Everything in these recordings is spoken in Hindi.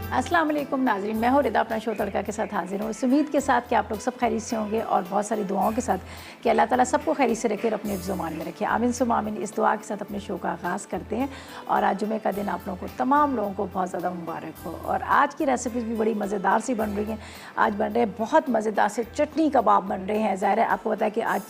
अस्सलाम वालेकुम नाज़रीन, मैं हूँ रिदा अपना शो तड़का के साथ हाजिर हूँ। इस उम्मीद के साथ कि आप लोग सब खैरियत से होंगे और बहुत सारी दुआओं के साथ कि अल्लाह ताला सबको खैरियत से रखे और अपने ज़ुबान में रखे। आमीन सुम आमीन। इस दुआ के साथ अपने शो का आगाज़ करते हैं और आज जुमे का दिन आप लोगों को तमाम लोगों को बहुत ज़्यादा मुबारक हो। और आज की रेसिपीज़ भी बड़ी मज़ेदार सी बन रही हैं। आज बन रहे हैं बहुत मज़ेदार से चटनी कबाब बन रहे हैं। ज़ाहिर है आपको पता है कि आज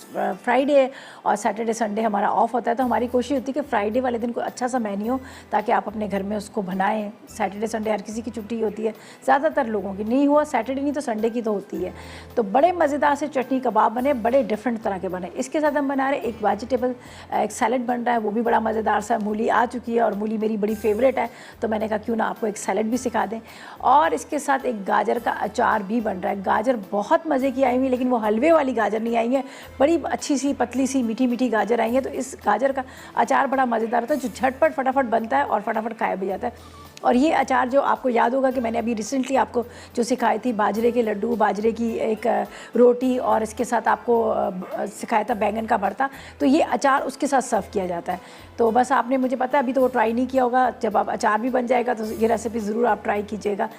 फ्राइडे और सैटरडे संडे हमारा ऑफ होता है, तो हमारी कोशिश होती है कि फ्राइडे वाले दिन कोई अच्छा सा मेन्यू हो ताकि आप अपने घर में उसको बनाएँ। सैटरडे संडे हर किसी की छुट्टी होती है, ज़्यादातर लोगों की नहीं हुआ सैटरडे नहीं तो संडे की तो होती है। तो बड़े मज़ेदार से चटनी कबाब बने, बड़े डिफरेंट तरह के बने। इसके साथ हम बना रहे एक वेजिटेबल एक सैलड बन रहा है, वो भी बड़ा मज़ेदार सा। मूली आ चुकी है और मूली मेरी बड़ी फेवरेट है, तो मैंने कहा क्यों ना आपको एक सैलड भी सिखा दें। और इसके साथ एक गाजर का अचार भी बन रहा है। गाजर बहुत मज़े की आई हुई, लेकिन वो हलवे वाली गाजर नहीं आई है, बड़ी अच्छी सी पतली सी मीठी मीठी गाजर आई है। तो इस गाजर का अचार बड़ा मज़ेदार होता है, जो झटपट फटाफट बनता है और फटाफट खाया भी जाता है। और ये अचार जो आपको याद होगा कि मैंने अभी रिसेंटली आपको जो सिखाई थी, बाजरे के लड्डू, बाजरे की एक रोटी और इसके साथ आपको सिखाया था बैंगन का भरता, तो ये अचार उसके साथ सर्व किया जाता है। तो बस आपने, मुझे पता है अभी तो वो ट्राई नहीं किया होगा, जब आप अचार भी बन जाएगा तो ये रेसिपी ज़रूर आप ट्राई कीजिएगा।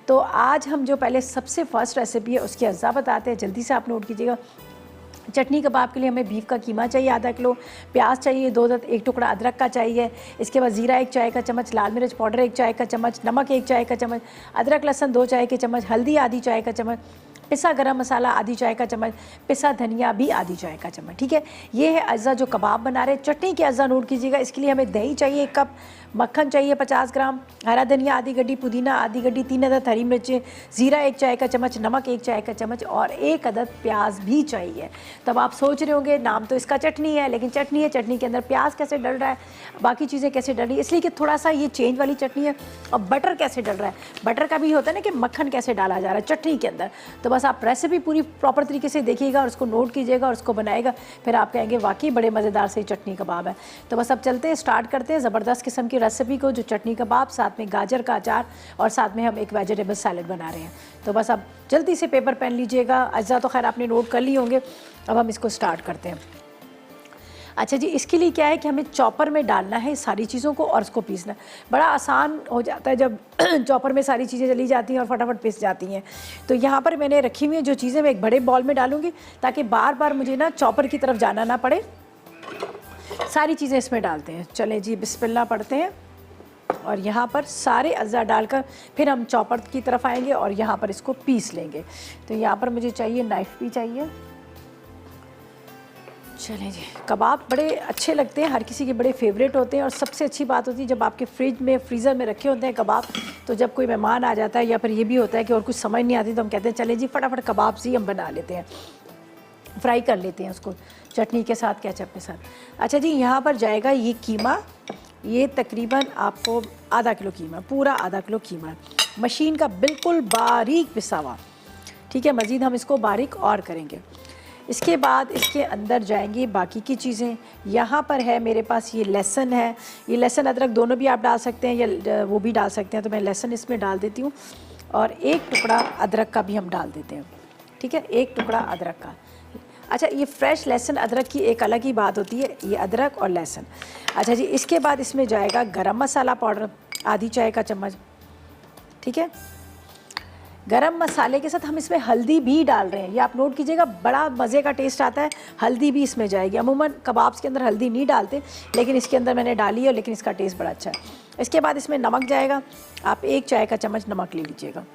तो आज हम जो पहले सबसे फर्स्ट रेसिपी है उसकी अज़्ज़ा बताते हैं, जल्दी से आप नोट कीजिएगा। चटनी कबाब के लिए हमें बीफ का कीमा चाहिए आधा किलो, प्याज चाहिए 2, एक टुकड़ा अदरक का चाहिए। इसके बाद ज़ीरा 1 चाय का चम्मच, लाल मिर्च पाउडर 1 चाय का चम्मच, नमक 1 चाय का चम्मच, अदरक लहसुन 2 चाय के चम्मच, हल्दी आधी चाय का चम्मच, पिसा गरम मसाला आधी चाय का चम्मच, पिसा धनिया भी आधी चाय का चम्मच। ठीक है, ये है अज्जा जो कबाब बना रहे हैं। चटनी के अज्जा नोट कीजिएगा। इसके लिए हमें दही चाहिए 1 कप, मक्खन चाहिए 50 ग्राम, हरा धनिया आधी गड्डी, पुदीना आधी गड्डी, 3 अदद हरी मिर्चें, ज़ीरा 1 चाय का चम्मच, नमक 1 चाय का चम्मच और 1 अदद प्याज भी चाहिए। तब आप सोच रहे होंगे नाम तो इसका चटनी है, लेकिन चटनी है, चटनी के अंदर प्याज कैसे डल रहा है, बाकी चीज़ें कैसे डल रही है, इसलिए कि थोड़ा सा ये चेंज वाली चटनी है। और बटर कैसे डल रहा है, बटर का भी होता है ना कि मक्खन कैसे डाला जा रहा है चटनी के अंदर। तो बस आप रेसिपी पूरी प्रॉपर तरीके से देखिएगा और उसको नोट कीजिएगा और उसको बनाएगा, फिर आप कहेंगे वाकई बड़े मज़ेदार से चटनी कबाब है। तो बस अब चलते हैं, स्टार्ट करते हैं ज़बरदस्त किस्म की रेसिपी को, जो चटनी कबाब, साथ में गाजर का अचार और साथ में हम एक वेजिटेबल सैलड बना रहे हैं। तो बस अब जल्दी से पेपर पेन लीजिएगा। अज्जा तो खैर आपने नोट कर लिए होंगे, अब हम इसको स्टार्ट करते हैं। अच्छा जी, इसके लिए क्या है कि हमें चॉपर में डालना है सारी चीज़ों को और उसको पीसना। बड़ा आसान हो जाता है जब चॉपर में सारी चीज़ें चली जाती हैं और फटाफट पिस जाती हैं। तो यहाँ पर मैंने रखी हुई है जो चीज़ें, मैं एक बड़े बॉल में डालूँगी ताकि बार बार मुझे ना चॉपर की तरफ जाना ना पड़े। सारी चीज़ें इसमें डालते हैं। चलें जी, बिस्मिल्लाह पढ़ते हैं। और यहाँ पर सारे अज़्ज़ा डालकर फिर हम चॉपर की तरफ आएंगे और यहाँ पर इसको पीस लेंगे। तो यहाँ पर मुझे चाहिए, नाइफ़ भी चाहिए। चलें जी, कबाब बड़े अच्छे लगते हैं, हर किसी के बड़े फेवरेट होते हैं। और सबसे अच्छी बात होती है जब आपके फ्रिज में, फ्रीज़र में रखे होते हैं कबाब, तो जब कोई मेहमान आ जाता है या फिर ये भी होता है कि और कुछ समझ नहीं आती, तो हम कहते हैं चलें जी फटाफट कबाब से ही हम बना लेते हैं, फ्राई कर लेते हैं उसको चटनी के साथ, केचप के साथ। अच्छा जी, यहाँ पर जाएगा ये कीमा, ये तकरीबन आपको आधा किलो कीमा, पूरा आधा किलो कीमा है, मशीन का बिल्कुल बारीक पिसा हुआ। ठीक है, मज़ीद हम इसको बारीक और करेंगे। इसके बाद इसके अंदर जाएंगी बाकी की चीज़ें। यहाँ पर है मेरे पास ये लहसुन है, ये लहसुन अदरक दोनों भी आप डाल सकते हैं या वो भी डाल सकते हैं। तो मैं लहसुन इसमें डाल देती हूँ और 1 टुकड़ा अदरक का भी हम डाल देते हैं। ठीक है, 1 टुकड़ा अदरक का। अच्छा, ये फ्रेश लहसुन अदरक की एक अलग ही बात होती है, ये अदरक और लहसुन। अच्छा जी, इसके बाद इसमें जाएगा गरम मसाला पाउडर आधी चाय का चम्मच। ठीक है, गरम मसाले के साथ हम इसमें हल्दी भी डाल रहे हैं, ये आप नोट कीजिएगा, बड़ा मज़े का टेस्ट आता है। हल्दी भी इसमें जाएगी। अमूमन कबाब्स के अंदर हल्दी नहीं डालते, लेकिन इसके अंदर मैंने डाली है, लेकिन इसका टेस्ट बड़ा अच्छा है। इसके बाद इसमें नमक जाएगा, आप 1 चाय का चम्मच नमक ले लीजिएगा।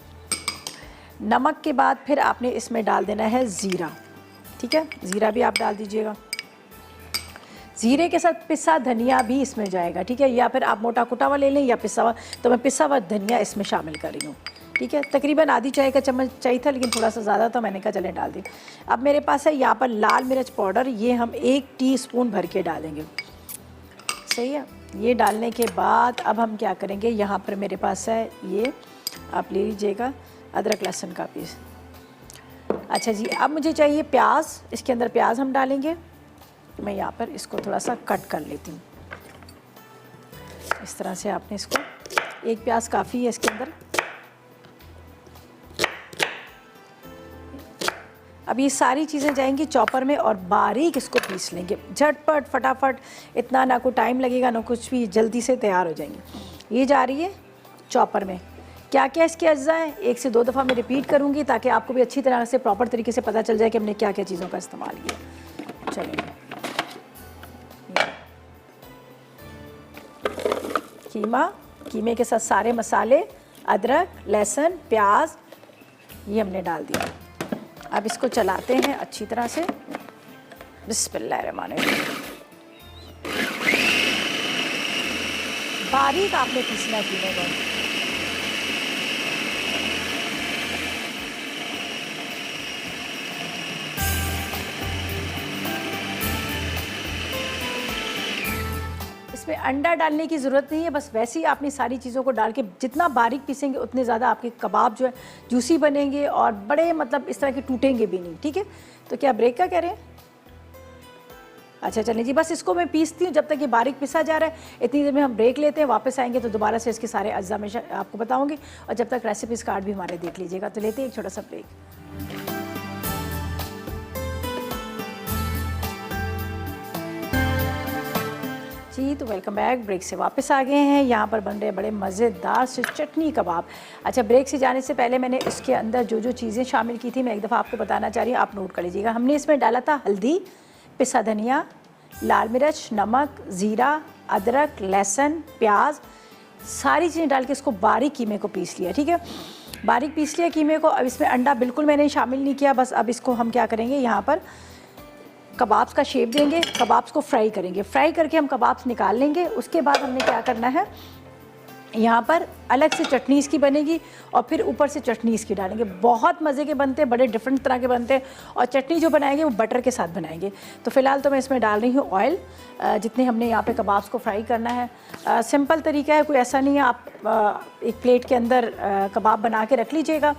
नमक के बाद फिर आपने इसमें डाल देना है ज़ीरा। ठीक है, ज़ीरा भी आप डाल दीजिएगा। ज़ीरे के साथ पिसा धनिया भी इसमें जाएगा। ठीक है, या फिर आप मोटा कुटा हुआ ले लें या पिसा हुआ, तो मैं पिसा हुआ धनिया इसमें शामिल कर रही हूँ। ठीक है, तकरीबन आधी चाय का चम्मच चाहिए था, लेकिन थोड़ा सा ज़्यादा था, मैंने कहा चलें डाल दी। अब मेरे पास है यहाँ पर लाल मिर्च पाउडर, ये हम 1 टीस्पून भर के डालेंगे। सही है, ये डालने के बाद अब हम क्या करेंगे, यहाँ पर मेरे पास है ये, आप ले लीजिएगा, अदरक लहसुन का पीस। अच्छा जी, अब मुझे चाहिए प्याज, इसके अंदर प्याज हम डालेंगे। मैं यहाँ पर इसको थोड़ा सा कट कर लेती हूँ। इस तरह से आपने इसको, 1 प्याज काफ़ी है इसके अंदर। अब ये सारी चीज़ें जाएंगी चॉपर में और बारीक इसको पीस लेंगे, झटपट फटाफट, इतना ना कोई टाइम लगेगा ना कुछ भी, जल्दी से तैयार हो जाएंगी। ये जा रही है चॉपर में, क्या क्या इसके अज्जा हैं 1 से 2 दफ़ा मैं रिपीट करूँगी ताकि आपको भी अच्छी तरह से प्रॉपर तरीके से पता चल जाए कि हमने क्या क्या चीज़ों का इस्तेमाल किया। चलिए, कीमा, कीमे के साथ सारे मसाले, अदरक, लहसुन, प्याज, ये हमने डाल दिया। अब इसको चलाते हैं अच्छी तरह से। बिस्मिल्लाहिर्रहमानिर्रहीम। बारीक आपने पीसना कीमे को। इसमें अंडा डालने की ज़रूरत नहीं है, बस वैसे ही आपने सारी चीज़ों को डाल के जितना बारीक पीसेंगे उतने ज़्यादा आपके कबाब जो है जूसी बनेंगे और बड़े मतलब इस तरह के टूटेंगे भी नहीं। ठीक है, तो क्या ब्रेक का कह रहे हैं? अच्छा चलें जी, बस इसको मैं पीसती हूँ जब तक ये बारीक पिसा जा रहा है। इतनी देर में हम ब्रेक लेते हैं, वापस आएंगे तो दोबारा से इसके सारे अज्जा में आपको बताऊँगी, और जब तक रेसिपीज़ कार्ड भी हमारे देख लीजिएगा। तो लेते हैं एक छोटा सा ब्रेक। जी, तो वेलकम बैक। ब्रेक से वापस आ गए हैं। यहाँ पर बन रहे बड़े मज़ेदार से चटनी कबाब। अच्छा, ब्रेक से जाने से पहले मैंने इसके अंदर जो जो चीज़ें शामिल की थी मैं एक दफ़ा आपको बताना चाह रही हूँ, आप नोट कर लीजिएगा। हमने इसमें डाला था हल्दी, पिसा धनिया, लाल मिर्च, नमक, ज़ीरा, अदरक, लहसुन, प्याज, सारी चीज़ें डाल के इसको बारीक कीमे को पीस लिया। ठीक है, बारीक पीस लिया कीमे को। अब इसमें अंडा बिल्कुल मैंने शामिल नहीं किया। बस अब इसको हम क्या करेंगे, यहाँ पर कबाब्स का शेप देंगे, कबाब्स को फ्राई करेंगे। फ्राई करके हम कबाब्स निकाल लेंगे। उसके बाद हमने क्या करना है, यहाँ पर अलग से चटनी इसकी बनेगी और फिर ऊपर से चटनी इसकी डालेंगे। बहुत मज़े के बनते हैं, बड़े डिफरेंट तरह के बनते हैं। और चटनी जो बनाएंगे वो बटर के साथ बनाएंगे। तो फ़िलहाल तो मैं इसमें डाल रही हूँ ऑयल, जितने हमने यहाँ पे कबाब्स को फ्राई करना है। सिंपल तरीका है, कोई ऐसा नहीं है। आप एक प्लेट के अंदर कबाब बना के रख लीजिएगा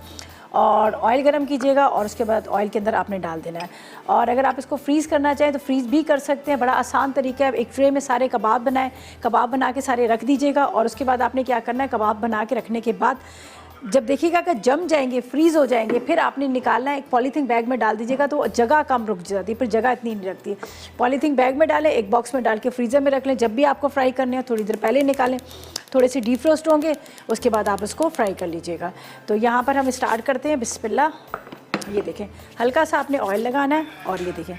और ऑयल गरम कीजिएगा और उसके बाद ऑयल के अंदर आपने डाल देना है। और अगर आप इसको फ्रीज़ करना चाहें तो फ्रीज़ भी कर सकते हैं, बड़ा आसान तरीका है। एक ट्रे में सारे कबाब बनाएं, कबाब बना के सारे रख दीजिएगा और उसके बाद आपने क्या करना है, कबाब बना के रखने के बाद जब देखिएगा कि जम जाएंगे, फ्रीज़ हो जाएंगे, फिर आपने निकालना है, एक पॉलीथीन बैग में डाल दीजिएगा तो जगह कम रुक जाती है, फिर जगह इतनी नहीं रखती है। पॉलीथीन बैग में डालें, एक बॉक्स में डाल के फ्रीज़र में रख लें। जब भी आपको फ्राई करने हो थोड़ी देर पहले निकालें, थोड़े से डीफ्रोस्ट होंगे, उसके बाद आप इसको फ्राई कर लीजिएगा। तो यहाँ पर हम स्टार्ट करते हैं। बिस्मिल्लाह। ये देखें, हल्का सा आपने ऑयल लगाना है और ये देखें,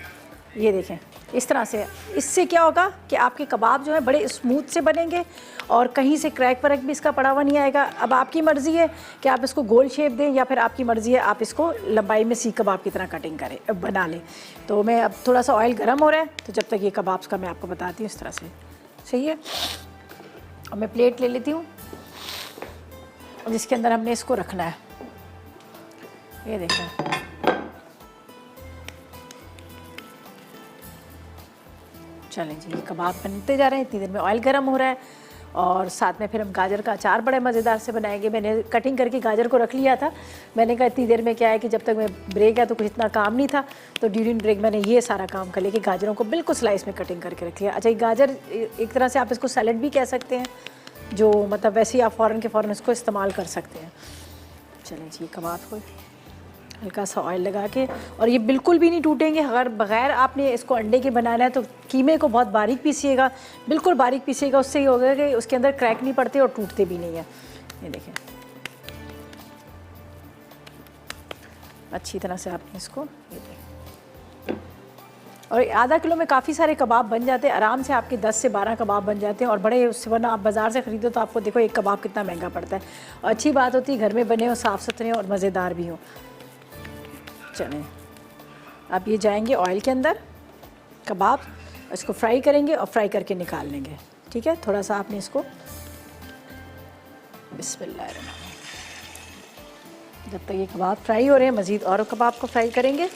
ये देखें इस तरह से। इससे क्या होगा कि आपके कबाब जो है बड़े स्मूथ से बनेंगे और कहीं से क्रैक वरक भी इसका पड़ा हुआ नहीं आएगा। अब आपकी मर्ज़ी है कि आप इसको गोल शेप दें या फिर आपकी मर्ज़ी है आप इसको लंबाई में सीख कबाब की तरह कटिंग करें, बना लें। तो मैं अब थोड़ा सा ऑयल गर्म हो रहा है, तो जब तक ये कबाब्स का मैं आपको बताती हूँ इस तरह से। सही है, और मैं प्लेट ले लेती हूँ जिसके अंदर हमने इसको रखना है। ये देखें, चलें जी, ये कबाब बनते जा रहे हैं। इतनी देर में ऑयल गर्म हो रहा है और साथ में फिर हम गाजर का अचार बड़े मज़ेदार से बनाएंगे। मैंने कटिंग करके गाजर को रख लिया था। मैंने कहा इतनी देर में क्या है कि जब तक मैं ब्रेक है तो कुछ इतना काम नहीं था, तो ड्यूरिंग ब्रेक मैंने ये सारा काम कर लिया कि गाजरों को बिल्कुल स्लाइस में कटिंग करके रख लिया। अच्छा, ये गाजर एक तरह से आप इसको सैलड भी कह सकते हैं, जो मतलब वैसे ही आप फ़ौरन के फ़ौरन इसको इस्तेमाल कर सकते हैं। चलें जी, कबाब को हल्का सा ऑयल लगा के, और ये बिल्कुल भी नहीं टूटेंगे। अगर बग़ैर आपने इसको अंडे के बनाना है तो कीमे को बहुत बारीक पीसिएगा, बिल्कुल बारीक पीसिएगा। उससे ये होगा कि उसके अंदर क्रैक नहीं पड़ते और टूटते भी नहीं है। ये देखें, अच्छी तरह से आपने इसको, ये देखें, और आधा किलो में काफ़ी सारे कबाब बन जाते हैं आराम से। आपके 10 से 12 कबाब बन जाते हैं और बड़े, उससे वरना आप बाज़ार से ख़रीदो तो आपको देखो एक कबाब कितना महंगा पड़ता है। और अच्छी बात होती है घर में बने हो, साफ़ सुथरे और मज़ेदार भी हो। चलें, अब ये जाएंगे ऑयल के अंदर कबाब, इसको फ्राई करेंगे और फ्राई करके निकाल लेंगे। ठीक है, थोड़ा सा आपने इसको, बिस्मिल्लाह, जब तक ये कबाब फ्राई हो रहे हैं मज़ीद और कबाब को फ्राई करेंगे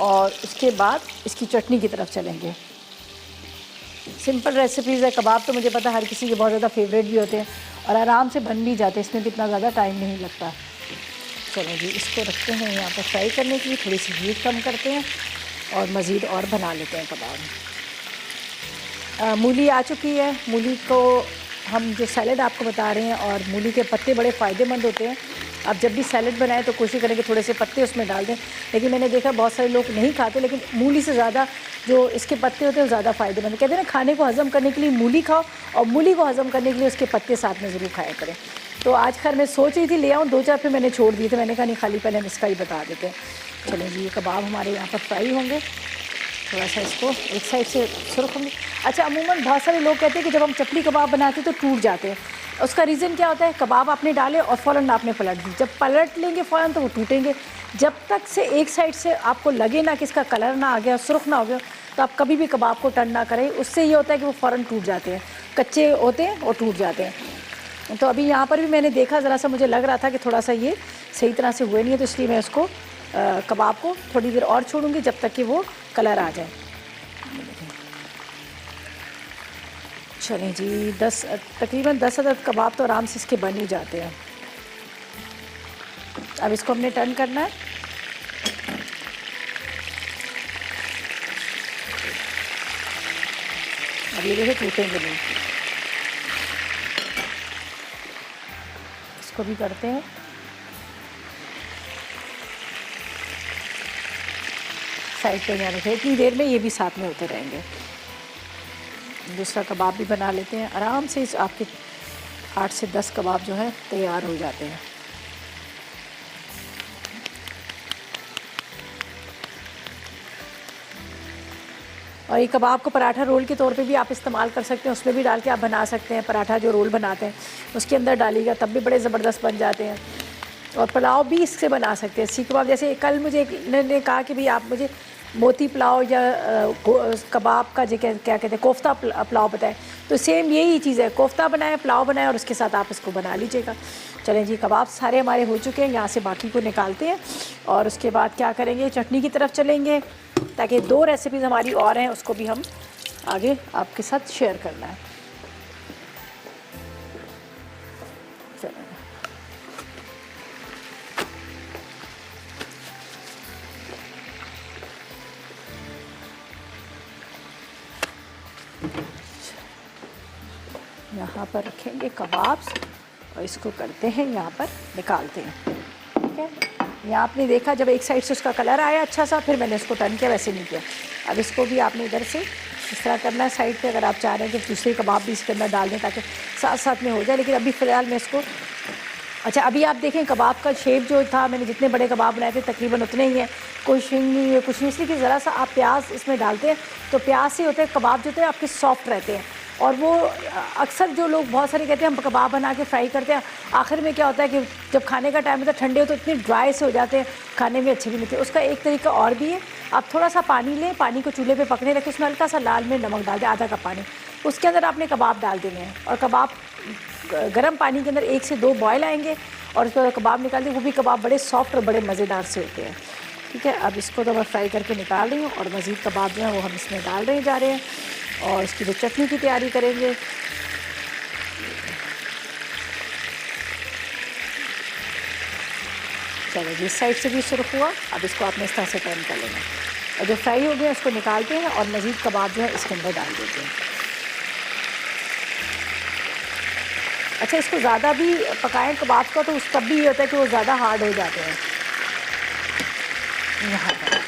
और उसके बाद इसकी चटनी की तरफ चलेंगे। सिंपल रेसिपीज़ है। कबाब तो मुझे पता हर किसी के बहुत ज़्यादा फेवरेट भी होते हैं और आराम से बन भी जाते हैं, इसमें भी इतना ज़्यादा टाइम नहीं लगता। चलो जी, इसको रखते हैं यहाँ पर फ्राई करने के लिए, थोड़ी सी हीट कम करते हैं और मज़ीद और बना लेते हैं कबाब। मूली आ चुकी है। मूली को हम जो सैलेड आपको बता रहे हैं, और मूली के पत्ते बड़े फ़ायदेमंद होते हैं आप जब भी सैलड बनाएं तो कोशिश करें कि थोड़े से पत्ते उसमें डाल दें, लेकिन मैंने देखा बहुत सारे लोग नहीं खाते, लेकिन मूली से ज़्यादा जो इसके पत्ते होते हैं वो ज़्यादा फ़ायदेमंद। कहते हैं ना, खाने को हज़म करने के लिए मूली खाओ और मूली को हज़म करने के लिए उसके पत्ते साथ में ज़रूर खाया करें। तो आज खैर मैं सोच रही थी ले आऊँ, 2-4 फिर मैंने छोड़ दिए थे, मैंने कहा नहीं खाली पहले हम इसका ही बता देते हैं। चलें जी, ये कबाब हमारे यहाँ पर फ्राई होंगे, थोड़ा सा इसको एक साइड से सुर्ख होंगे। अच्छा, अमूमन बहुत सारे लोग कहते हैं कि जब हम चपली कबाब बनाते हैं तो टूट जाते हैं। उसका रीज़न क्या होता है, कबाब आपने डाले और फ़ौरन आपने पलट दी, जब पलट लेंगे फ़ौरन तो वो टूटेंगे। जब तक से एक साइड से आपको लगे ना कि इसका कलर ना आ गया, सुर्ख ना हो गया, तो आप कभी भी कबाब को टर्न ना करें। उससे ये होता है कि वो फ़ौरन टूट जाते हैं, कच्चे होते हैं और टूट जाते हैं। तो अभी यहाँ पर भी मैंने देखा, ज़रा सा मुझे लग रहा था कि थोड़ा सा ये सही तरह से हुए नहीं है, तो इसलिए मैं उसको कबाब को थोड़ी देर और छोड़ूंगी जब तक कि वो कलर आ जाए। चलें जी, तकरीबन 10 अदद कबाब तो आराम से इसके बन ही जाते हैं। अब इसको हमने टर्न करना है। अब ये देखिए टूटेंगे नहीं। इसको भी करते हैं। साइड पे जाने के इतनी देर में ये भी साथ में होते रहेंगे। दूसरा कबाब भी बना लेते हैं आराम से। इस आपके 8 से 10 कबाब जो है तैयार हो जाते हैं। और ये कबाब को पराठा रोल के तौर पे भी आप इस्तेमाल कर सकते हैं, उसमें भी डाल के आप बना सकते हैं। पराठा जो रोल बनाते हैं उसके अंदर डालिएगा तब भी बड़े ज़बरदस्त बन जाते हैं। और पुलाव भी इससे बना सकते हैं, सीख कबाब। जैसे कल मुझे एक ने कहा कि भाई आप मुझे मोती पुलाव या कबाब का जो क्या कहते हैं कोफ्ता पुलाव बताएं, तो सेम यही चीज़ है, कोफ्ता बनाएं, पुलाव बनाएं और उसके साथ आप इसको बना लीजिएगा। चलें जी, कबाब सारे हमारे हो चुके हैं, यहाँ से बाकी को निकालते हैं और उसके बाद क्या करेंगे, चटनी की तरफ चलेंगे, ताकि 2 रेसिपीज़ हमारी और हैं उसको भी हम आगे आपके साथ शेयर करना है। चलें, यहाँ पर रखेंगे कबाब्स और इसको करते हैं, यहाँ पर निकालते हैं। ठीक है, यहाँ आपने देखा जब एक साइड से उसका कलर आया अच्छा सा, फिर मैंने इसको टर्न किया, वैसे नहीं किया। अब इसको भी आपने इधर से इस तरह करना है साइड पे। अगर आप चाह रहे हैं कि दूसरे कबाब भी इसके अंदर डाल दें ताकि साथ साथ में हो जाए, लेकिन अभी फ़िलहाल मैं इसको अच्छा अभी आप देखें कबाब का शेप जो था, मैंने जितने बड़े कबाब बनाए थे तकरीबन उतने ही हैं, कुछ नहीं है कुछ नहीं। इसलिए कि ज़रा सा आप प्याज इसमें डालते हैं तो प्याज से होते हैं कबाब जो होते हैं आपके सॉफ्ट रहते हैं। और वो अक्सर जो लोग बहुत सारे कहते हैं हम कबाब बना के फ्राई करते हैं, आखिर में क्या होता है कि जब खाने का टाइम होता है ठंडे हो तो इतने ड्राई से हो जाते हैं, खाने में अच्छे भी नहीं थे। उसका एक तरीका और भी है, आप थोड़ा सा पानी लें, पानी को चूल्हे पे पकड़े रखें, उसमें हल्का सा लाल मिर्च नमक डाल दें, आधा कप पानी, उसके अंदर आपने कबाब डाल देने हैं और कबाब गर्म पानी के अंदर 1 से 2 बॉयल आएंगे और उसके बाद कबाब निकाल दें। वो भी कबाब बड़े सॉफ्ट और बड़े मज़ेदार से होते हैं। ठीक है, अब इसको तो मैं फ्राई करके निकाल रही हूँ और मज़ीद कबाब जो है वो हम इसमें डाल रहे जा रहे हैं और इसकी जो चटनी की तैयारी करेंगे। चलो जी, इस साइड से भी सुर्ख हुआ, अब इसको आपने इस तरह से टर्न कर लेना और जो फ्राई हो गया उसको निकालते हैं और मज़ीद कबाब जो है इसके अंदर डाल देते हैं। अच्छा, इसको ज़्यादा भी पकाएं कबाब का तो उस तब भी ये होता है कि वो ज़्यादा हार्ड हो जाते हैं। यहाँ पर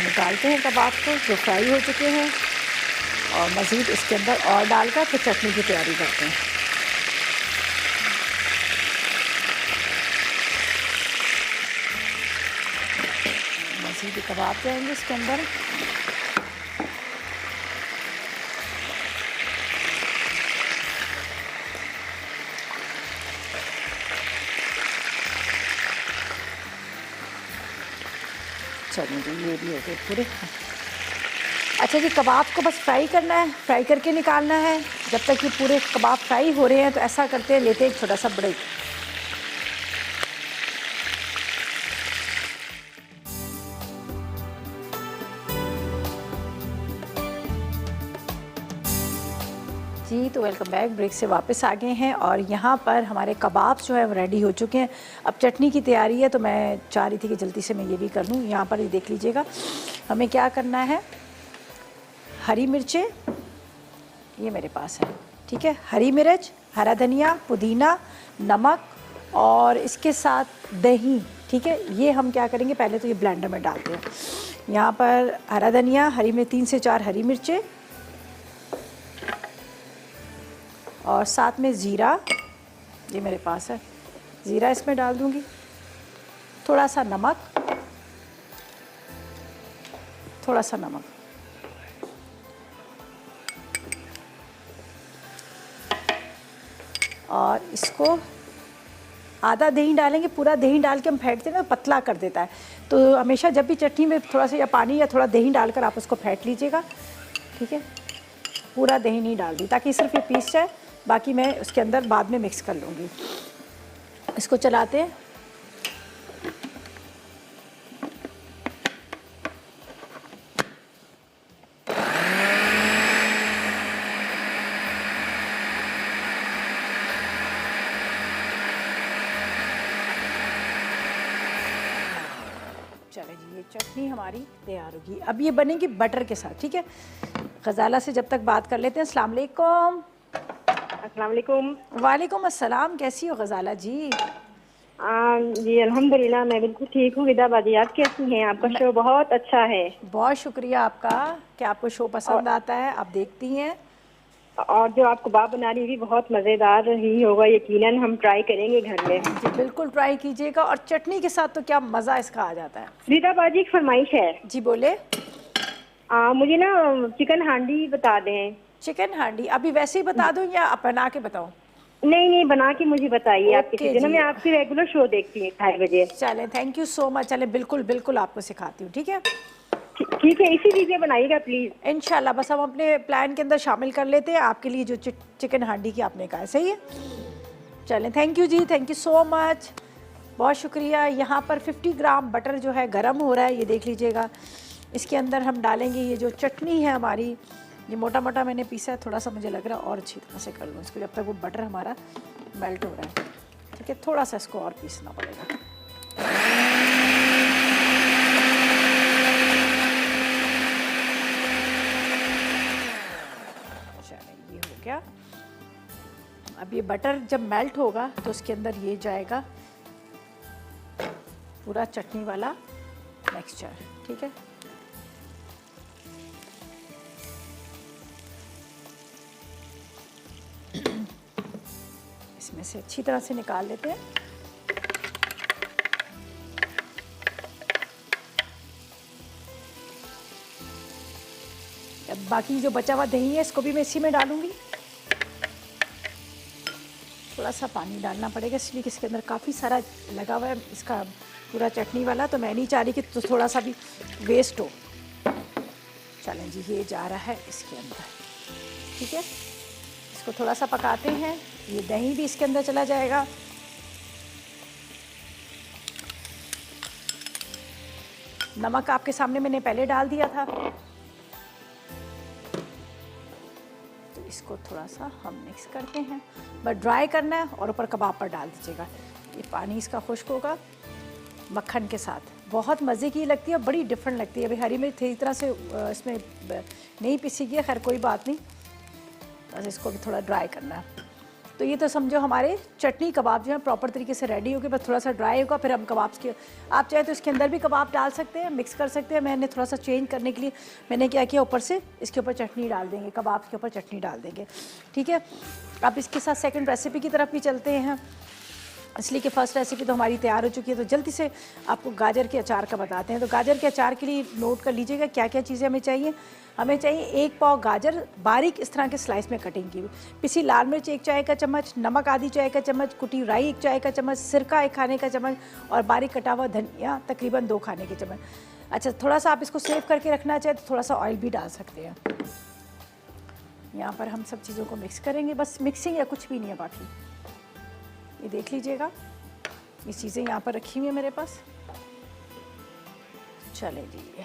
निकालते हैं कबाब को जो फ्राई हो चुके हैं और मज़ीद इसके अंदर और डालकर फिर चटनी की तैयारी करते हैं। मज़ीद कबाब जाएंगे इसके अंदर। चलिए जी, ये भी हो गए पूरे। अच्छा जी, कबाब को बस फ्राई करना है, फ्राई करके निकालना है। जब तक ये पूरे कबाब फ्राई हो रहे हैं तो ऐसा करते हैं, लेते हैं एक छोटा सा ब्रेक। जी, तो वेलकम बैक। ब्रेक से वापस आ गए हैं और यहाँ पर हमारे कबाब जो है वो रेडी हो चुके हैं। अब चटनी की तैयारी है, तो मैं चाह रही थी कि जल्दी से मैं ये भी कर लूँ। यहाँ पर ये देख लीजिएगा हमें क्या करना है। हरी मिर्चें ये मेरे पास है, ठीक है, हरी मिर्च, हरा धनिया, पुदीना, नमक, और इसके साथ दही, ठीक है। ये हम क्या करेंगे, पहले तो ये ब्लेंडर में डालते हैं। यहाँ पर हरा धनिया, हरी में 3 से 4 हरी मिर्चें और साथ में ज़ीरा, ये मेरे पास है, ज़ीरा इसमें डाल दूँगी। थोड़ा सा नमक, थोड़ा सा नमक, और इसको आधा दही डालेंगे। पूरा दही डाल के हम फेंटते हैं ना, पतला कर देता है। तो हमेशा जब भी चटनी में थोड़ा सा या पानी या थोड़ा दही डालकर आप उसको फेंट लीजिएगा, ठीक है। पूरा दही नहीं डाल दी ताकि सिर्फ ये पीस जाए, बाकी मैं उसके अंदर बाद में मिक्स कर लूँगी। इसको चलाते हैं। चले जी, ये चटनी हमारी तैयार होगी। अब ये बनेगी बटर के साथ, ठीक है। गजाला से जब तक बात कर लेते हैं। अस्सलाम वालेकुम। अस्सलाम वालेकुम। वालेकुम अस्सलाम, कैसी हो गजाला जी? जी अल्हम्दुलिल्लाह, मैं बिल्कुल ठीक हूँ। विदाबादी, आप कैसी हैं? आपका शो बहुत अच्छा है। बहुत शुक्रिया आपका कि आपको शो पसंद आता है, आप देखती हैं। और जो आप कबाब बना रही थी बहुत मज़ेदार ही होगा, यकीनन हम ट्राई करेंगे घर में। जी बिल्कुल ट्राई कीजिएगा, और चटनी के साथ तो क्या मज़ा इसका आ जाता है। विदाबादी, एक फरमाइश है। जी बोले। मुझे ना चिकन हांडी बता दें। चिकन हांडी अभी वैसे ही बता दूं या आप बना के बताऊं? नहीं नहीं, बना के मुझे बताइए। आप ओके किसी दिन, जी। मैं आपकी रेगुलर शो देखती हूँ 2:30 बजे। चलें, थैंक यू सो मच। चलें, बिल्कुल बिल्कुल आपको सिखाती हूँ, ठीक है। ठीक है, इसी वीडियो बनाइएगा प्लीज़। इंशाल्लाह, बस हम अपने प्लान के अंदर शामिल कर लेते हैं आपके लिए जो चिकन हांडी की आपने कहा है, सही है। चलें, thank you ji, thank you so much, बहुत शुक्रिया। यहाँ पर 50 ग्राम बटर जो है गरम हो रहा है, ये देख लीजिएगा। इसके अंदर हम डालेंगे ये जो चटनी है हमारी, ये मोटा मोटा मैंने पीसा है, थोड़ा सा मुझे लग रहा है और अच्छी तरह से कर लूँ इसको, जब तक वो बटर हमारा मेल्ट हो रहा है, ठीक है। थोड़ा सा इसको और पीसना पड़ेगा। चलिए, ये हो गया। अब ये बटर जब मेल्ट होगा तो उसके अंदर ये जाएगा पूरा चटनी वाला मिक्सचर, ठीक है। इसमें से अच्छी तरह से निकाल लेते हैं। अब बाकी जो बचा हुआ दही है इसको भी मैं इसी में डालूंगी। थोड़ा सा पानी डालना पड़ेगा इसलिए कि इसके अंदर काफ़ी सारा लगा हुआ है इसका पूरा चटनी वाला, तो मैं नहीं चाह रही कि तो थोड़ा सा भी वेस्ट हो। चलें जी, ये जा रहा है इसके अंदर, ठीक है। इसको थोड़ा सा पकाते हैं, ये दही भी इसके अंदर चला जाएगा। नमक आपके सामने मैंने पहले डाल दिया था, तो इसको थोड़ा सा हम मिक्स करते हैं। बस ड्राई करना है और ऊपर कबाब पर डाल दीजिएगा। ये पानी इसका खुश्क होगा मक्खन के साथ, बहुत मज़े की लगती है, बड़ी डिफरेंट लगती है। अभी हरी मिर्च इस तरह से इसमें नहीं पिसी गई है, खैर कोई बात नहीं, बस इसको भी थोड़ा ड्राई करना है। तो ये तो समझो हमारे चटनी कबाब जो है प्रॉपर तरीके से रेडी हो गए, बस थोड़ा सा ड्राई होगा, फिर हम कबाब के, आप चाहे तो इसके अंदर भी कबाब डाल सकते हैं, मिक्स कर सकते हैं। मैंने थोड़ा सा चेंज करने के लिए मैंने क्या किया, ऊपर से इसके ऊपर चटनी डाल देंगे, कबाब के ऊपर चटनी डाल देंगे, ठीक है। अब इसके साथ सेकंड रेसिपी की तरफ भी चलते हैं, इसलिए कि फ़र्स्ट रेसिपी तो हमारी तैयार हो चुकी है। तो जल्दी से आपको गाजर के अचार का बताते हैं। तो गाजर के अचार के लिए नोट कर लीजिएगा क्या क्या चीज़ें हमें चाहिए। हमें चाहिए 1 पाव गाजर बारीक इस तरह के स्लाइस में कटिंग की हुई, पिसी लाल मिर्च 1 चाय का चम्मच, नमक आधी चाय का चम्मच, कुटी राई 1 चाय का चम्मच, सिरका 1 खाने का चम्मच और बारीक कटा हुआ धनिया तकरीबन 2 खाने के चम्मच। अच्छा, थोड़ा सा आप इसको सेव करके रखना चाहे तो थोड़ा सा ऑयल भी डाल सकते हैं। यहाँ पर हम सब चीज़ों को मिक्स करेंगे, बस मिक्सिंग या कुछ भी नहीं है बाकी। ये देख लीजिएगा, ये चीज़ें यहाँ पर रखी हुई है मेरे पास। चले जी,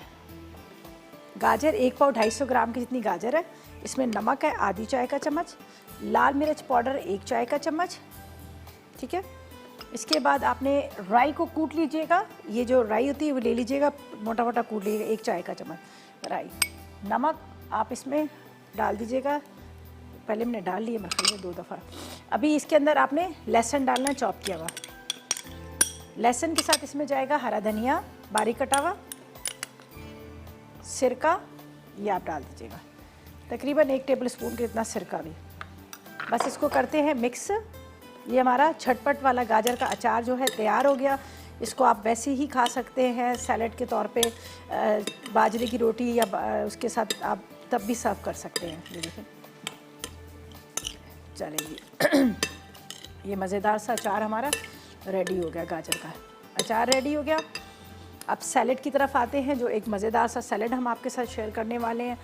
गाजर 1 पाव 250 ग्राम की जितनी गाजर है, इसमें नमक है आधी चाय का चम्मच, लाल मिर्च पाउडर 1 चाय का चम्मच, ठीक है। इसके बाद आपने राई को कूट लीजिएगा, ये जो राई होती है वो ले लीजिएगा, मोटा मोटा कूट लीजिएगा 1 चाय का चम्मच राई। नमक आप इसमें डाल दीजिएगा, पहले मैंने डाल लिया मैं 2 दफ़ा। अभी इसके अंदर आपने लहसुन डालना, चॉप किया हुआ लहसुन के साथ इसमें जाएगा हरा धनिया बारीक कटा हुआ, सिरका ये आप डाल दीजिएगा, तकरीबन 1 टेबल स्पून के इतना सिरका भी। बस इसको करते हैं मिक्स। ये हमारा झटपट वाला गाजर का अचार जो है तैयार हो गया। इसको आप वैसे ही खा सकते हैं सैलेड के तौर पे, बाजरे की रोटी या उसके साथ आप तब भी सर्व कर सकते हैं। ये देखें, चलेंगे ये मज़ेदार सा अचार हमारा रेडी हो गया, गाजर का अचार रेडी हो गया। अब सैलेड की तरफ आते हैं, जो एक मज़ेदार सा सैलेड हम आपके साथ शेयर करने वाले हैं,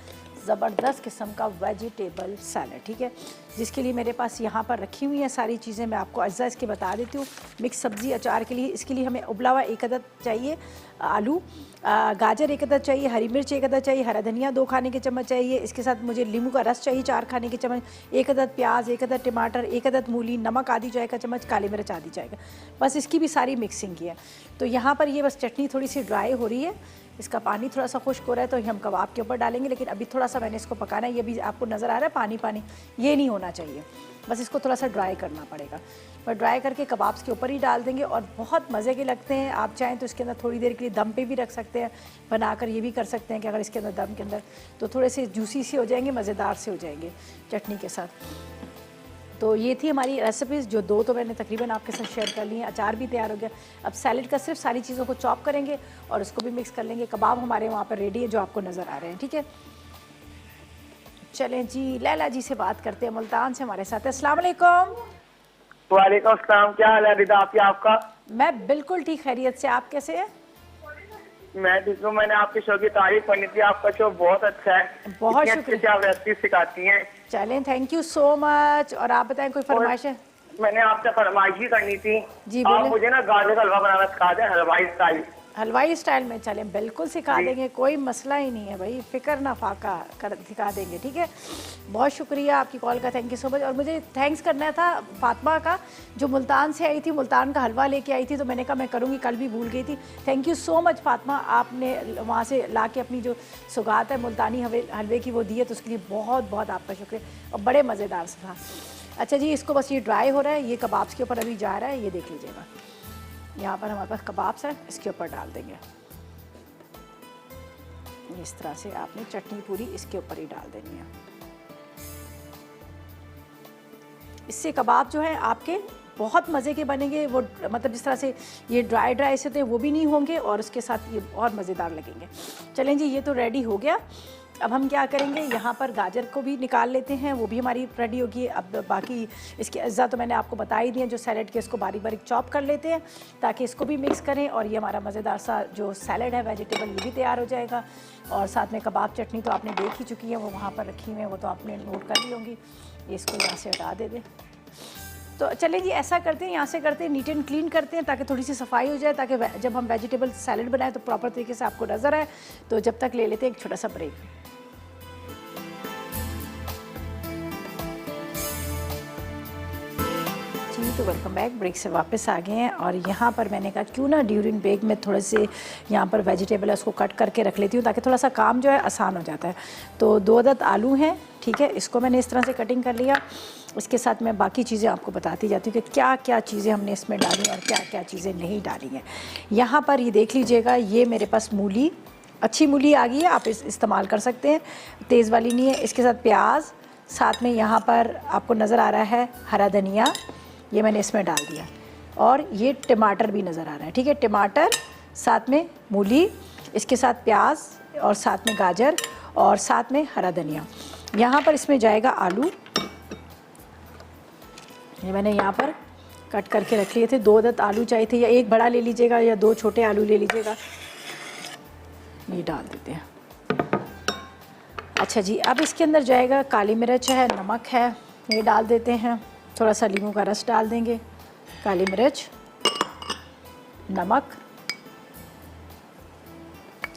ज़बरदस्त किस्म का वेजिटेबल सैलेड, ठीक है, जिसके लिए मेरे पास यहाँ पर रखी हुई हैं सारी चीज़ें। मैं आपको अज्जा इसके बता देती हूँ। मिक्स सब्ज़ी अचार के लिए, इसके लिए हमें उबला हुआ 1 अदद चाहिए आलू, गाजर 1 अदद चाहिए, हरी मिर्च 1 अदद चाहिए, हरा धनिया 2 खाने के चम्मच चाहिए, इसके साथ मुझे नींबू का रस चाहिए 4 खाने के चम्मच, 1 अदद प्याज, 1 अदद टमाटर, 1 अदद मूली, नमक आधी चाय का चम्मच, काली मिर्च आधी चाय का। बस इसकी भी सारी मिक्सिंग की है। तो यहाँ पर ये बस चटनी थोड़ी सी ड्राई हो रही है, इसका पानी थोड़ा सा खुश्क हो रहा है, तो हम कबाब के ऊपर डालेंगे। लेकिन अभी थोड़ा सा मैंने इसको पकाना है, ये भी आपको नज़र आ रहा है पानी पानी, ये नहीं होना चाहिए, बस इसको थोड़ा सा ड्राई करना पड़ेगा। पर ड्राई करके कबाब्स के ऊपर ही डाल देंगे और बहुत मज़े के लगते हैं। आप चाहें तो इसके अंदर थोड़ी देर के लिए दम पे भी रख सकते हैं, बनाकर ये भी कर सकते हैं कि अगर इसके अंदर दम के अंदर तो थोड़े से जूसी से हो जाएंगे, मज़ेदार से हो जाएंगे चटनी के साथ। तो ये थी हमारी रेसिपीज़, जो 2 तो मैंने तकरीबन आपके साथ शेयर कर ली हैं। अचार भी तैयार हो गया। अब सैलेड का सिर्फ सारी चीज़ों को चॉप करेंगे और उसको भी मिक्स कर लेंगे। कबाब हमारे वहाँ पर रेडी है जो आपको नज़र आ रहे हैं, ठीक है। चलें जी, लैला जी से बात करते हैं, मुल्तान से हमारे साथ है। अस्सलाम वालेकुम। वालेकुम अस्सलाम, क्या हाल है रिदा आपका? मैं बिल्कुल ठीक, खैरियत से। आप कैसे हैं? मैं ठीक हूँ। मैंने आपके शो की तारीफ करनी थी, आपका शो बहुत अच्छा है, बहुत इतने शुक्रिया। अच्छे से आप रेसिपी सिखाती हैं। चलें, थैंक यू सो मच। और आप बताएं, कोई फरमाइश है? मैंने आपसे फरमाइश भी करनी थी। जी, आप बोले। मुझे ना गाजर का हलवा बनाना सिखा दें, हलवाई स्टाइल। हलवाई स्टाइल में? चलें, बिल्कुल सिखा देंगे, कोई मसला ही नहीं है भाई, फ़िक्र ना फाका कर सिखा देंगे, ठीक है। बहुत शुक्रिया आपकी कॉल का, थैंक यू सो मच। और मुझे थैंक्स करना था फातिमा का, जो मुल्तान से आई थी, मुल्तान का हलवा लेके आई थी, तो मैंने कहा मैं करूँगी, कल भी भूल गई थी। Thank you so much Fatima, आपने वहाँ से ला के अपनी जो सौगात है मुल्तानी हलवे की वो दी है, तो उसके लिए बहुत बहुत आपका शुक्रिया, और बड़े मज़ेदार से था। अच्छा जी, इसको बस ये ड्राई हो रहा है, ये कबाब्स के ऊपर अभी जा रहा है, ये देख लीजिएगा। यहाँ पर हमारे पास कबाब्स हैं, इसके ऊपर डाल देंगे। इस तरह से आपने चटनी पूरी इसके ऊपर ही डाल देनी है। इससे कबाब जो है आपके बहुत मज़े के बनेंगे। वो मतलब जिस तरह से ये ड्राई से थे वो भी नहीं होंगे, और उसके साथ ये और मज़ेदार लगेंगे। चलें जी, ये तो रेडी हो गया। अब हम क्या करेंगे, यहाँ पर गाजर को भी निकाल लेते हैं, वो भी हमारी रेडी होगी। अब बाकी इसके अज्जा तो मैंने आपको बता ही दिए, जो सैलेड के, इसको बारीक बारीक चॉप कर लेते हैं ताकि इसको भी मिक्स करें, और ये हमारा मज़ेदार सा जो सैलेड है वेजिटेबल, ये भी तैयार हो जाएगा। और साथ में कबाब चटनी तो आपने देख ही चुकी है, वो वहाँ पर रखी हुई है, वो तो आपने नोट कर ली होंगी। ये इसको यहाँ से हटा दे दें। तो चलिए जी, ऐसा करते हैं, यहाँ से करते हैं, नीट एंड क्लीन करते हैं ताकि थोड़ी सी सफाई हो जाए, ताकि जब हम वेजिटेबल सैलेड बनाएं तो प्रॉपर तरीके से आपको नज़र आए। तो जब तक ले लेते हैं एक छोटा सा ब्रेक। जी, तो वेलकम बैक। ब्रेक से वापस आ गए हैं, और यहाँ पर मैंने कहा क्यों ना ड्यूरिंग ब्रेक में थोड़े से यहाँ पर वेजिटेबल है उसको कट करके रख लेती हूँ, ताकि थोड़ा सा काम जो है आसान हो जाता है। तो 2 अदद आलू हैं, ठीक है, इसको मैंने इस तरह से कटिंग कर लिया। इसके साथ मैं बाकी चीज़ें आपको बताती जाती हूँ कि क्या क्या चीज़ें हमने इसमें डाली और क्या क्या चीज़ें नहीं डाली हैं। यहाँ पर ये देख लीजिएगा, ये मेरे पास मूली, अच्छी मूली आ गई है, आप इस्तेमाल कर सकते हैं, तेज़ वाली नहीं है। इसके साथ प्याज, साथ में यहाँ पर आपको नज़र आ रहा है हरा धनिया, ये मैंने इसमें डाल दिया, और ये टमाटर भी नज़र आ रहा है, ठीक है, टमाटर, साथ में मूली, इसके साथ प्याज, और साथ में गाजर, और साथ में हरा धनिया। यहाँ पर इसमें जाएगा आलू, ये मैंने यहाँ पर कट करके रख लिए थे। 2 अदद आलू चाहिए थे, या 1 बड़ा ले लीजिएगा या 2 छोटे आलू ले लीजिएगा। ये डाल देते हैं। अच्छा जी, अब इसके अंदर जाएगा काली मिर्च है, नमक है, ये डाल देते हैं। थोड़ा सा नींबू का रस डाल देंगे, काली मिर्च, नमक,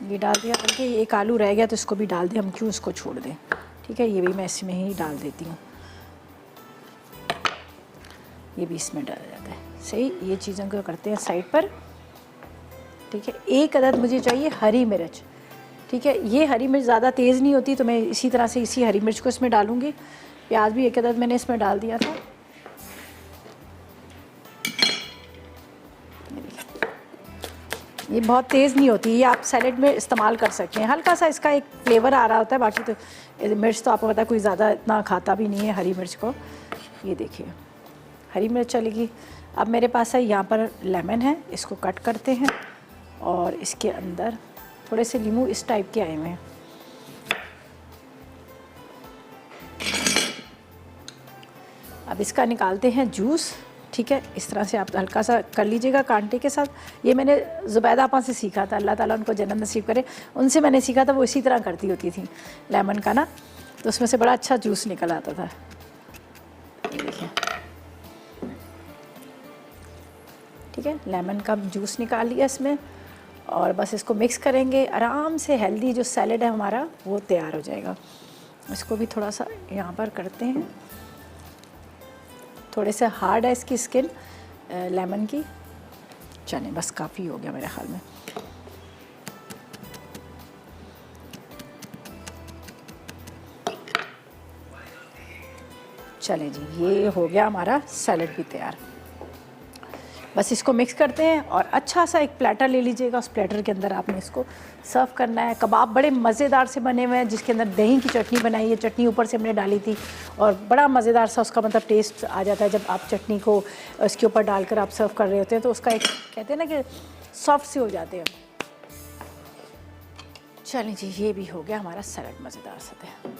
ये डाल दिया। बल्कि 1 आलू रह गया तो इसको भी डाल दें, हम क्यों इसको छोड़ दें, ठीक है, ये भी मैं इसमें ही डाल देती हूँ, ये भी इसमें डाल जाता है। सही, ये चीज़ों को करते हैं साइड पर, ठीक है। 1 अदद मुझे चाहिए हरी मिर्च, ठीक है, ये हरी मिर्च ज़्यादा तेज़ नहीं होती, तो मैं इसी तरह से इसी हरी मिर्च को इसमें डालूँगी। प्याज भी 1 अदद मैंने इसमें डाल दिया था। ये बहुत तेज़ नहीं होती, ये आप सैलेड में इस्तेमाल कर सकते हैं। हल्का सा इसका एक फ्लेवर आ रहा होता है, बाकी तो मिर्च तो आपको पता है कोई ज़्यादा इतना खाता भी नहीं है हरी मिर्च को। ये देखिए हरी मिर्च चलेगी। अब मेरे पास है यहाँ पर लेमन है, इसको कट करते हैं और इसके अंदर थोड़े से नींबू इस टाइप के आए हुए हैं। अब इसका निकालते हैं जूस, ठीक है। इस तरह से आप हल्का सा कर लीजिएगा कांटे के साथ। ये मैंने ज़ुबैदा आपा से सीखा था, अल्लाह ताला उनको जन्नत नसीब करे, उनसे मैंने सीखा था। वो इसी तरह करती होती थी लेमन का ना, तो उसमें से बड़ा अच्छा जूस निकल आता था। ये देखिए, ठीक है, लेमन का जूस निकाल लिया इसमें और बस इसको मिक्स करेंगे। आराम से हेल्दी जो सैलेड है हमारा वो तैयार हो जाएगा। इसको भी थोड़ा सा यहाँ पर करते हैं। थोड़े से हार्ड है इसकी स्किन लेमन की। चलें बस काफ़ी हो गया मेरे ख्याल में। चलें जी, ये हो गया हमारा सैलेड भी तैयार। बस इसको मिक्स करते हैं और अच्छा सा एक प्लेटर ले लीजिएगा। उस प्लेटर के अंदर आपने इसको सर्व करना है। कबाब बड़े मज़ेदार से बने हुए हैं, जिसके अंदर दही की चटनी बनाई है, चटनी ऊपर से हमने डाली थी और बड़ा मज़ेदार सा उसका मतलब टेस्ट आ जाता है जब आप चटनी को उसके ऊपर डालकर आप सर्व कर रहे होते हैं, तो उसका एक कहते हैं ना कि सॉफ्ट से हो जाते हैं। चलें जी, ये भी हो गया हमारा सैलेड मज़ेदार सा तैयार,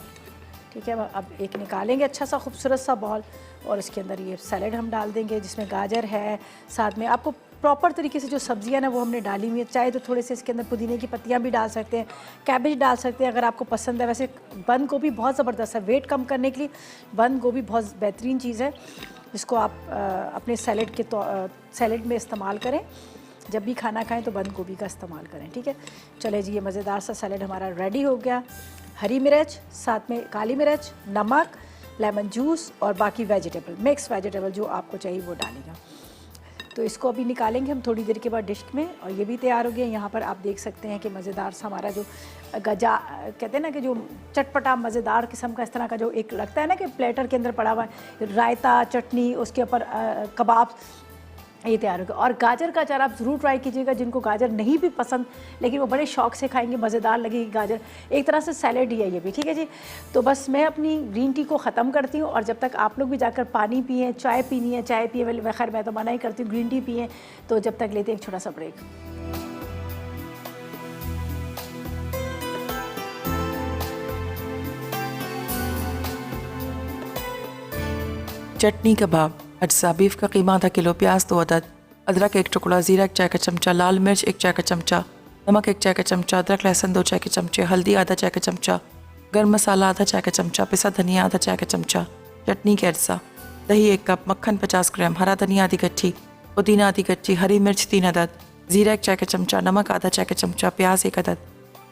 ठीक है। अब एक निकालेंगे अच्छा सा खूबसूरत सा बॉल और इसके अंदर ये सैलेड हम डाल देंगे, जिसमें गाजर है, साथ में आपको प्रॉपर तरीके से जो सब्जियां ना वो हमने डाली हुई है। चाहे तो थोड़े से इसके अंदर पुदीने की पत्तियां भी डाल सकते हैं, कैबेज डाल सकते हैं अगर आपको पसंद है। वैसे बंद गोभी बहुत ज़बरदस्त है, वेट कम करने के लिए बंद गोभी बहुत बेहतरीन चीज़ है, जिसको आप अपने सैलेड में इस्तेमाल करें। जब भी खाना खाएं तो बंद गोभी का इस्तेमाल करें, ठीक है। चले जी, ये मज़ेदार सा सैलेड हमारा रेडी हो गया। हरी मिर्च, साथ में काली मिर्च, नमक, लेमन जूस और बाकी वेजिटेबल, मिक्स वेजिटेबल जो आपको चाहिए वो डालेगा। तो इसको अभी निकालेंगे हम थोड़ी देर के बाद डिश में और ये भी तैयार हो गया। यहाँ पर आप देख सकते हैं कि मज़ेदार सा हमारा जो गजा कहते हैं ना कि जो चटपटा मज़ेदार किस्म का इस तरह का जो एक लगता है ना कि प्लेटर के अंदर पड़ा हुआ है, रायता, चटनी, उसके ऊपर कबाब, ये तैयार होगा। और गाजर का अचार आप ज़रूर ट्राई कीजिएगा। जिनको गाजर नहीं भी पसंद लेकिन वो बड़े शौक से खाएंगे, मज़ेदार लगेगी गाजर। एक तरह से सैलेड ही है ये भी, ठीक है जी। तो बस मैं अपनी ग्रीन टी को ख़त्म करती हूँ और जब तक आप लोग भी जाकर पानी पिएँ, चाय पीनी है चाय पिए, खैर मैं तो मना ही करती हूँ, ग्रीन टी पिएँ। तो जब तक लेते हैं एक छोटा सा ब्रेक। चटनी कबाब, अज्जा बीफ का कीमा आधा किलो, प्याज 2 अदद, अदरक 1 टुकड़ा, ज़ीरा 1 चाय का चमचा, लाल मिर्च 1 चाय का चमचा, नमक 1 चाय का चमचा, अदरक लहसुन 2 चाय के चमचे, हल्दी आधा चाय का चमचा, गर्म मसाला आधा चाय का चमचा, पिसा धनिया आधा चाय का चमचा, चटनी के अज्जा, दही 1 कप, मक्खन 50 ग्राम, हरा धनिया आधी गट्ठी, पुदीना आधी गट्ठी, हरी मिर्च 3 अदद, ज़ीरा 1 चाय का चमचा, नमक आधा चाय का चमचा, प्याज 1 अदद।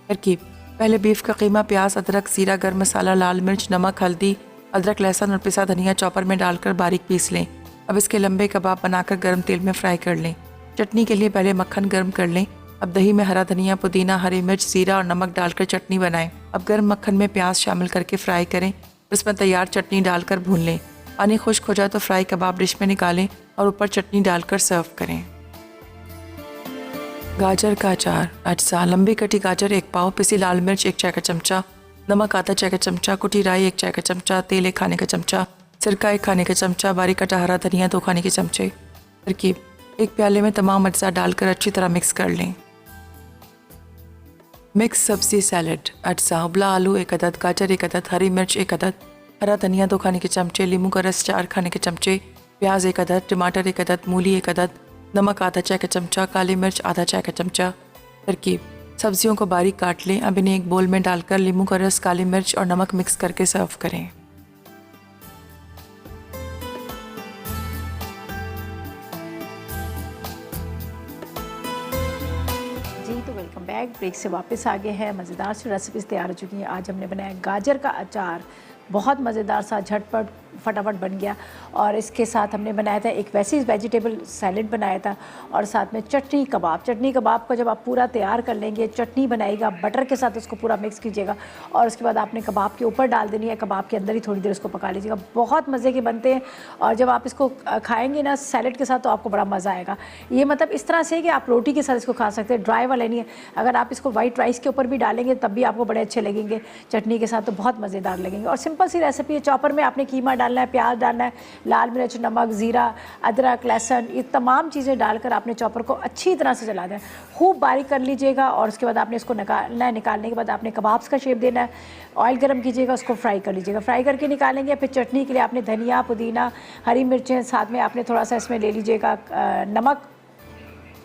तरकीब: पहले बीफ का कीमा प्याज, अदरक, ज़ीरा, गर्म मसाला, लाल मिर्च, नमक, हल्दी, अदरक लहसुन और पिसा धनिया चॉपर में डालकर बारीक पीस लें। अब इसके लंबे कबाब बनाकर गर्म तेल में फ्राई कर लें। चटनी के लिए पहले मक्खन गर्म कर लें। अब दही में हरा धनिया, पुदीना, हरी मिर्च, ज़ीरा और नमक डालकर चटनी बनाएं। अब गर्म मक्खन में प्याज शामिल करके फ्राई करें। इसमें तैयार चटनी डालकर भून लें। पानी खुश्क हो जाए तो फ्राई कबाब डिश में निकालें और ऊपर चटनी डालकर सर्व करें। गाजर का अचार, अज्जा: लंबी कटी गाजर 1 पाव, पिसी लाल मिर्च 1 चाय का चमचा, नमक आधा चाय का चमचा, कुटी राई 1 चाय का चमचा, तेल 1 खाने का चमचा, सिरका 1 खाने का चमचा, बारीक कटा हरा धनिया 2 खाने के चमचे। तरकीब: एक प्याले में तमाम अज्जा डालकर अच्छी तरह मिक्स कर लें। मिक्स सब्जी सैलेड, अज्जा: उबला आलू 1 अदद, गाजर 1 अदद, हरी मिर्च 1 अदद, हरा धनिया 2 खाने के चमचे, नींबू का रस 4 खाने के चमचे, प्याज 1 अदद, टमाटर 1 अदद, मूली 1 अदद, नमक आधा चाय का चमचा, काली मिर्च आधा चाय का चमचा। तरकीब: सब्जियों को बारीक काट लें। अब इन्हें एक बोल में डालकर नींबू का रस, काली मिर्च और नमक मिक्स करके सर्व करें। जी तो वेलकम बैक। ब्रेक से वापस आ गए हैं। मज़ेदार सी रेसिपीज़ तैयार हो चुकी हैं। आज हमने बनाया गाजर का अचार, बहुत मज़ेदार सा, झटपट फटाफट बन गया। और इसके साथ हमने बनाया था एक वैसे ही वेजिटेबल सैलेड बनाया था और साथ में चटनी कबाब को जब आप पूरा तैयार कर लेंगे, चटनी बनाएगा बटर के साथ, उसको पूरा मिक्स कीजिएगा और उसके बाद आपने कबाब के ऊपर डाल देनी है, कबाब के अंदर ही थोड़ी देर उसको पका लीजिएगा। बहुत मज़े के बनते हैं और जब आप इसको खाएंगे ना सैलेड के साथ तो आपको बड़ा मज़ा आएगा। ये मतलब इस तरह से कि आप रोटी के साथ इसको खा सकते हैं, ड्राई वाला नहीं है। अगर आप इसको वाइट राइस के ऊपर भी डालेंगे तब भी आपको बड़े अच्छे लगेंगे, चटनी के साथ तो बहुत मज़ेदार लगेंगे। और सिंपल सी रेसिपी है, चॉपर में आपने कीमा डालना है, प्याज डालना है, लाल मिर्च, नमक, ज़ीरा, अदरक, लहसुन, ये तमाम चीज़ें डालकर आपने चॉपर को अच्छी तरह से चला दें, खूब बारीक कर लीजिएगा। और उसके बाद आपने इसको निकालना है, निकालने के बाद आपने कबाब्स का शेप देना है, ऑयल गर्म कीजिएगा, उसको फ्राई कर लीजिएगा, फ्राई करके निकालेंगे। फिर चटनी के लिए आपने धनिया, पुदीना, हरी मिर्चें, साथ में आपने थोड़ा सा इसमें ले लीजिएगा नमक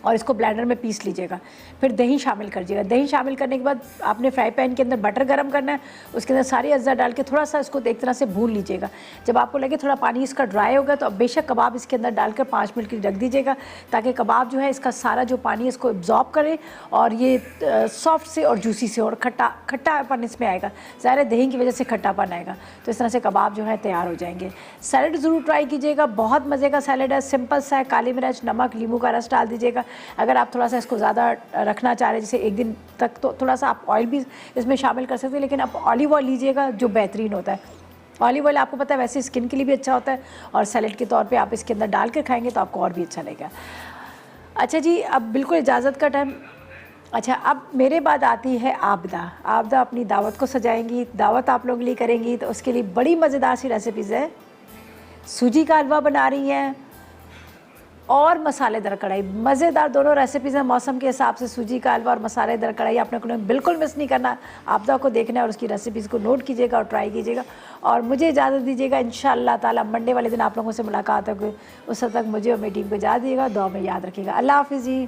और इसको ब्लेंडर में पीस लीजिएगा। फिर दही शामिल कर दीजिएगा। दही शामिल करने के बाद आपने फ्राई पैन के अंदर बटर गरम करना है, उसके अंदर सारी अज्जा डाल के थोड़ा सा इसको एक तरह से भून लीजिएगा। जब आपको लगे थोड़ा पानी इसका ड्राई होगा तो अब बेशक कबाब इसके अंदर डालकर 5 मिनट के लिए रख दीजिएगा ताकि कबाब जो है इसका सारा जो पानी है इसको एब्जॉर्ब करे और ये सॉफ्ट से और जूसी से और खट्टापन इसमें आएगा। ज़ाहिर दही की वजह से खट्टापन आएगा। तो इस तरह से कबाब जो है तैयार हो जाएंगे। सैलड ज़रूर ट्राई कीजिएगा, बहुत मज़े का सैलड है, सिंपल सा है, काली मिर्च, नमक, नींबू का रस डाल दीजिएगा। अगर आप थोड़ा सा इसको ज़्यादा रखना चाह रहे हैं, जैसे एक दिन तक, तो थोड़ा सा आप ऑयल भी इसमें शामिल कर सकते हैं, लेकिन आप ऑलिव ऑयल लीजिएगा जो बेहतरीन होता है। ऑलिव ऑयल आपको पता है वैसे स्किन के लिए भी अच्छा होता है और सैलड के तौर पे आप इसके अंदर डाल कर खाएंगे तो आपको और भी अच्छा लगेगा। अच्छा जी, अब बिल्कुल इजाज़त का टाइम। अच्छा, अब मेरे बाद आती है आबदा। आबदा अपनी दावत को सजाएंगी, दावत आप लोगों के लिए करेंगी, तो उसके लिए बड़ी मज़ेदार सी रेसिपीज़ है। सूजी का हलवा बना रही हैं और मसालेदार कढ़ाई, मज़ेदार दोनों रेसिपीज़ हैं। मौसम के हिसाब से सूजी का हलवा और मसालेदार कढ़ाई आपने को बिल्कुल मिस नहीं करना, आपदा को देखना है और उसकी रेसिपीज़ को नोट कीजिएगा और ट्राई कीजिएगा। और मुझे इजाज़त दीजिएगा, इंशाअल्लाह ताला मंडे वाले दिन आप लोगों से मुलाकात होगी। उस वक्त तक मुझे और मेरी टीम को इजाज़त दीजिएगा, दुआ में याद रखिएगा। अल्लाह हाफ़िज़ जी।